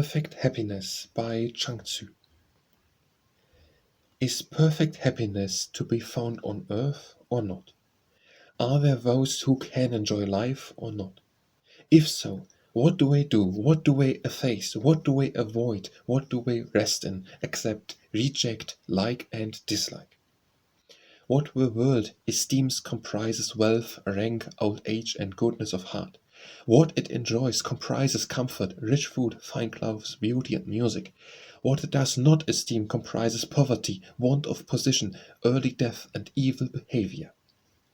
Perfect Happiness by Chuang. Is perfect happiness to be found on earth or not? Are there those who can enjoy life or not? If so, what do they do? What do they efface? What do they avoid? What do they rest in, accept, reject, like and dislike? What the world esteems comprises wealth, rank, old age, and goodness of heart. What it enjoys comprises comfort, rich food, fine clothes, beauty, and music. What it does not esteem comprises poverty, want of position, early death, and evil behavior.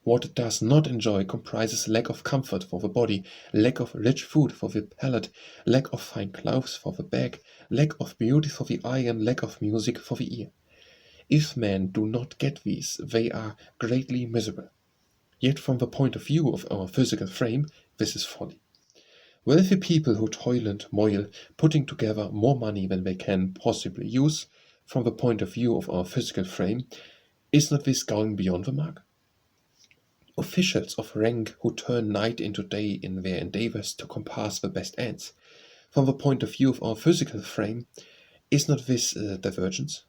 What it does not enjoy comprises lack of comfort for the body, lack of rich food for the palate, lack of fine clothes for the back, lack of beauty for the eye, and lack of music for the ear. If men do not get these, they are greatly miserable. Yet from the point of view of our physical frame, this is folly. Wealthy people who toil and moil, putting together more money than they can possibly use, from the point of view of our physical frame, is not this going beyond the mark? Officials of rank who turn night into day in their endeavors to compass the best ends, from the point of view of our physical frame, is not this divergence?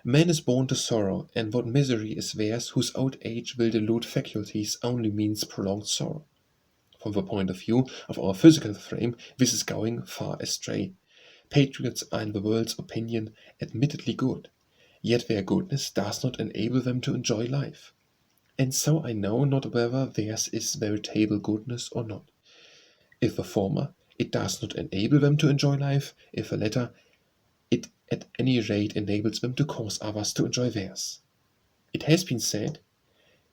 Man is born to sorrow, and what misery is theirs whose old age will delude faculties only means prolonged sorrow. From the point of view of our physical frame, this is going far astray. Patriots are in the world's opinion admittedly good, yet their goodness does not enable them to enjoy life. And so I know not whether theirs is veritable goodness or not. If the former, it does not enable them to enjoy life; if the latter, it at any rate enables them to cause others to enjoy theirs. It has been said,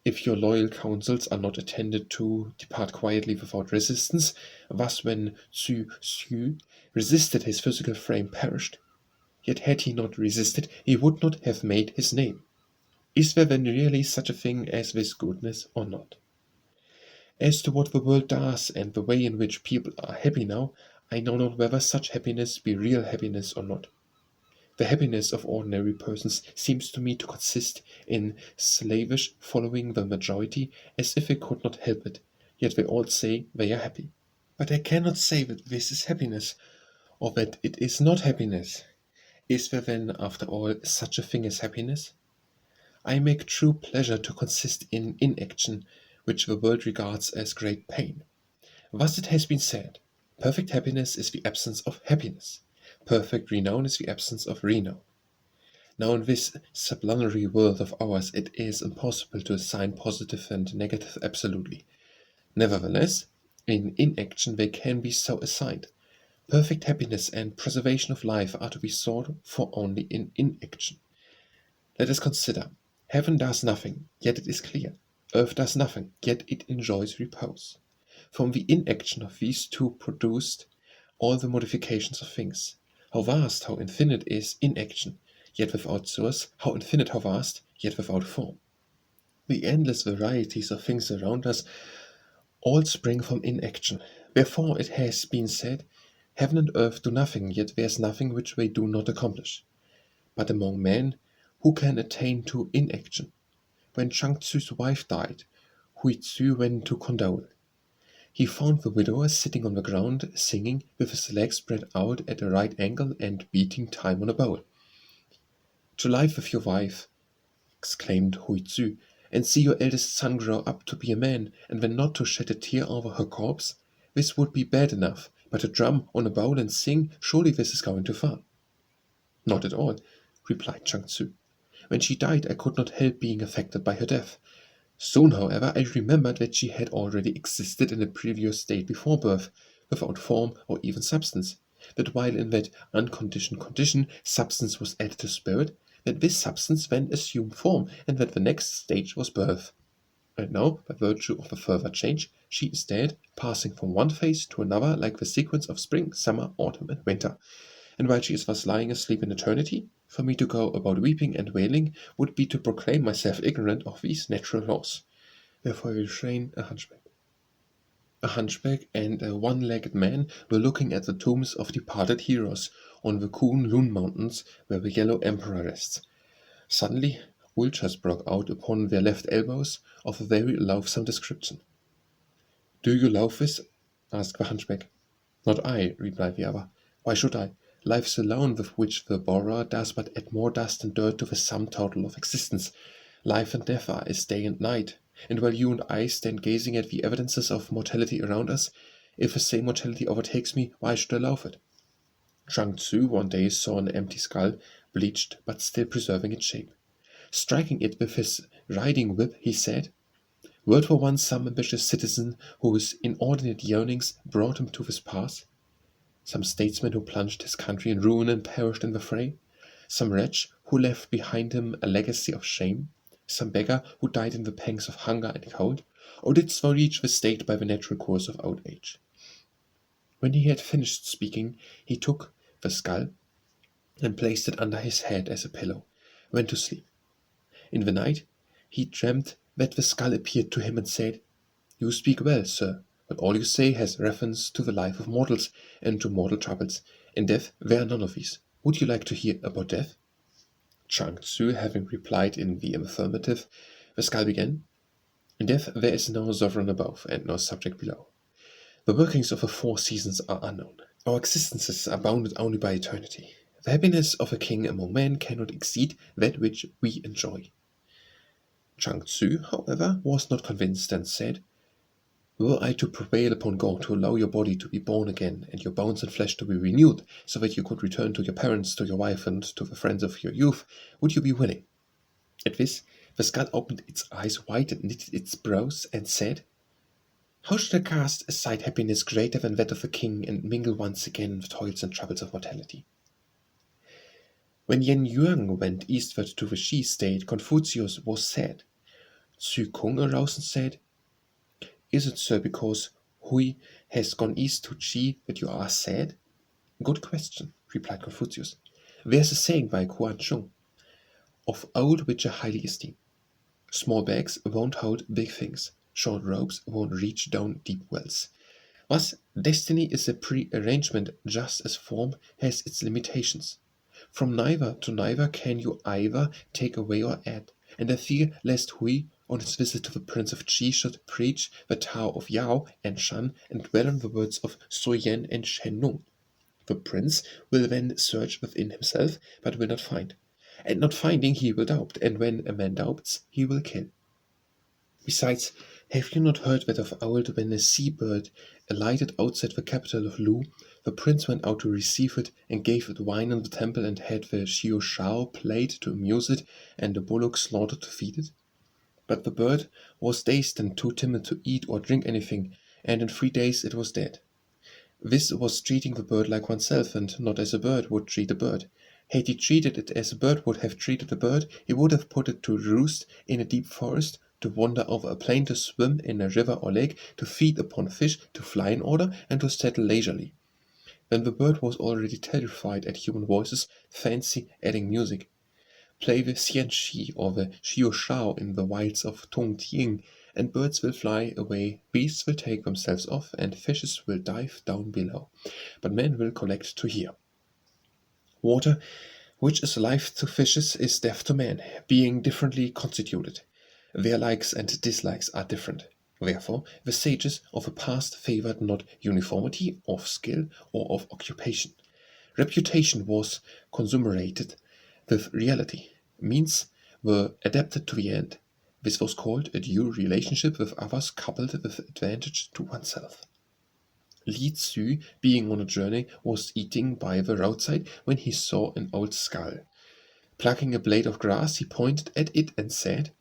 if your loyal counsels are not attended to, depart quietly without resistance. Thus when Tzu resisted, his physical frame perished. Yet had he not resisted, he would not have made his name. Is there then really such a thing as this goodness or not? As to what the world does and the way in which people are happy now, I know not whether such happiness be real happiness or not. The happiness of ordinary persons seems to me to consist in slavish following the majority as if they could not help it, yet they all say they are happy. But I cannot say that this is happiness, or that it is not happiness. Is there then, after all, such a thing as happiness? I make true pleasure to consist in inaction, which the world regards as great pain. Thus it has been said, perfect happiness is the absence of happiness. Perfect renown is the absence of renown. Now in this sublunary world of ours it is impossible to assign positive and negative absolutely. Nevertheless, in inaction they can be so assigned. Perfect happiness and preservation of life are to be sought for only in inaction. Let us consider. Heaven does nothing, yet it is clear. Earth does nothing, yet it enjoys repose. From the inaction of these two produced all the modifications of things. How vast, how infinite is inaction, yet without source; how infinite, how vast, yet without form. The endless varieties of things around us all spring from inaction. Therefore it has been said, heaven and earth do nothing, yet there is nothing which they do not accomplish. But among men, who can attain to inaction? When Chuang Tzu's wife died, Hui Tzu went to condole. He found the widower sitting on the ground, singing, with his legs spread out at a right angle and beating time on a bowl. To life with your wife, exclaimed Hui Tzu, and see your eldest son grow up to be a man, and then not to shed a tear over her corpse. This would be bad enough, but to drum on a bowl and sing, surely this is going too far. Not at all, replied Chuang Tzu. When she died, I could not help being affected by her death. Soon, however, I remembered that she had already existed in a previous state before birth, without form or even substance, that while in that unconditioned condition substance was added to spirit, that this substance then assumed form, and that the next stage was birth. And now, by virtue of a further change, she is dead, passing from one phase to another like the sequence of spring, summer, autumn, and winter. And while she is thus lying asleep in eternity, for me to go about weeping and wailing would be to proclaim myself ignorant of these natural laws. Therefore I will train a hunchback. A hunchback and a one-legged man were looking at the tombs of departed heroes on the Kunlun mountains where the Yellow Emperor rests. Suddenly, ulcers broke out upon their left elbows of a very loathsome description. Do you loathe this? Asked the hunchback. Not I, replied the other. Why should I? Life's a loan with which the borer does but add more dust and dirt to the sum total of existence. Life and death are as day and night, and while you and I stand gazing at the evidences of mortality around us, if the same mortality overtakes me, why should I love it? Chuang Tzu one day saw an empty skull, bleached but still preserving its shape. Striking it with his riding whip, he said, "Wert for once some ambitious citizen whose inordinate yearnings brought him to this pass? Some statesman who plunged his country in ruin and perished in the fray? Some wretch who left behind him a legacy of shame? Some beggar who died in the pangs of hunger and cold? Or didst thou reach the state by the natural course of old age?" When he had finished speaking, he took the skull and placed it under his head as a pillow, went to sleep. In the night, he dreamt that the skull appeared to him and said, "You speak well, sir, but all you say has reference to the life of mortals and to mortal troubles. In death there are none of these. Would you like to hear about death?" Chuang Tzu having replied in the affirmative, the skull began, "In death there is no sovereign above and no subject below. The workings of the four seasons are unknown. Our existences are bounded only by eternity. The happiness of a king among men cannot exceed that which we enjoy." Chuang Tzu, however, was not convinced and said, "Were I to prevail upon God to allow your body to be born again and your bones and flesh to be renewed, so that you could return to your parents, to your wife, and to the friends of your youth, would you be willing?" At this, the skull opened its eyes wide and knitted its brows and said, "How should I cast aside happiness greater than that of the king and mingle once again in the toils and troubles of mortality?" When Yen Yuan went eastward to the Shi state, Confucius was sad. Tzu Kung arose and said, "Is it, sir, because Hui has gone east to Chi that you are sad?" "Good question," replied Confucius. "There's a saying by Chuang, of old which I highly esteem. Small bags won't hold big things. Short ropes won't reach down deep wells. Thus, destiny is a pre-arrangement just as form has its limitations. From neither to neither can you either take away or add, and I fear lest Hui, on his visit to the Prince of Qi, should preach the Tao of Yao and Shan and dwell on the words of So Yen and Shen Nung. The Prince will then search within himself, but will not find. And not finding, he will doubt, and when a man doubts, he will kill. Besides, have you not heard that of old, when a sea-bird alighted outside the capital of Lu, the prince went out to receive it and gave it wine in the temple and had the Xiu Shao played to amuse it and the bullock slaughtered to feed it? But the bird was dazed and too timid to eat or drink anything, and in 3 days it was dead. This was treating the bird like oneself, and not as a bird would treat a bird. Had he treated it as a bird would have treated a bird, he would have put it to roost in a deep forest, to wander over a plain, to swim in a river or lake, to feed upon fish, to fly in order, and to settle leisurely. When the bird was already terrified at human voices, fancy adding music. Play the xianxi or the xiu shao in the wilds of Tung Ting, and birds will fly away, beasts will take themselves off, and fishes will dive down below. But men will collect to hear. Water, which is life to fishes, is death to men, being differently constituted. Their likes and dislikes are different. Therefore, the sages of the past favored not uniformity of skill or of occupation. Reputation was consummated with reality. Means were adapted to the end. This was called a due relationship with others coupled with advantage to oneself. Li Tzu, being on a journey, was eating by the roadside when he saw an old skull. Plucking a blade of grass, he pointed at it and said,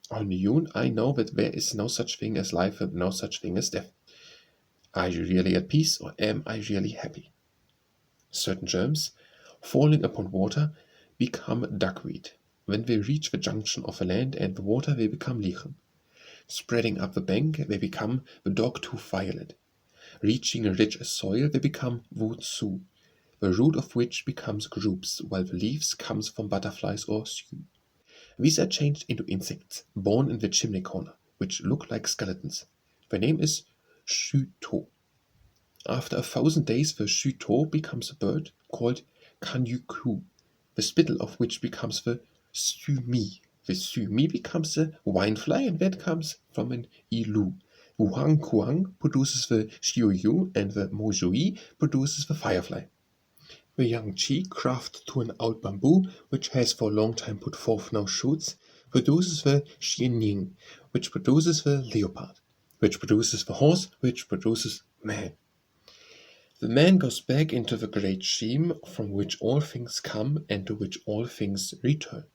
"On you I know that there is no such thing as life and no such thing as death. Are you really at peace, or am I really happy?" Certain germs, falling upon water, become duckweed. When they reach the junction of the land and the water, they become lichen. Spreading up the bank, they become the dog-tooth violet. Reaching a rich soil, they become wu su, the root of which becomes groups, while the leaves comes from butterflies or su. These are changed into insects, born in the chimney corner, which look like skeletons. Their name is shu to. After 1,000 days, the shu to becomes a bird called kanyu-ku, the spittle of which becomes the su-mi. The su-mi becomes a wine-fly, and that comes from an ilu. Wuhang Kuang produces the xiu-yu, and the mo-jui produces the firefly. The young tree, crafted to an old bamboo, which has for a long time put forth no shoots, produces the Yin, which produces the leopard, which produces the horse, which produces man. The man goes back into the great stream from which all things come and to which all things return.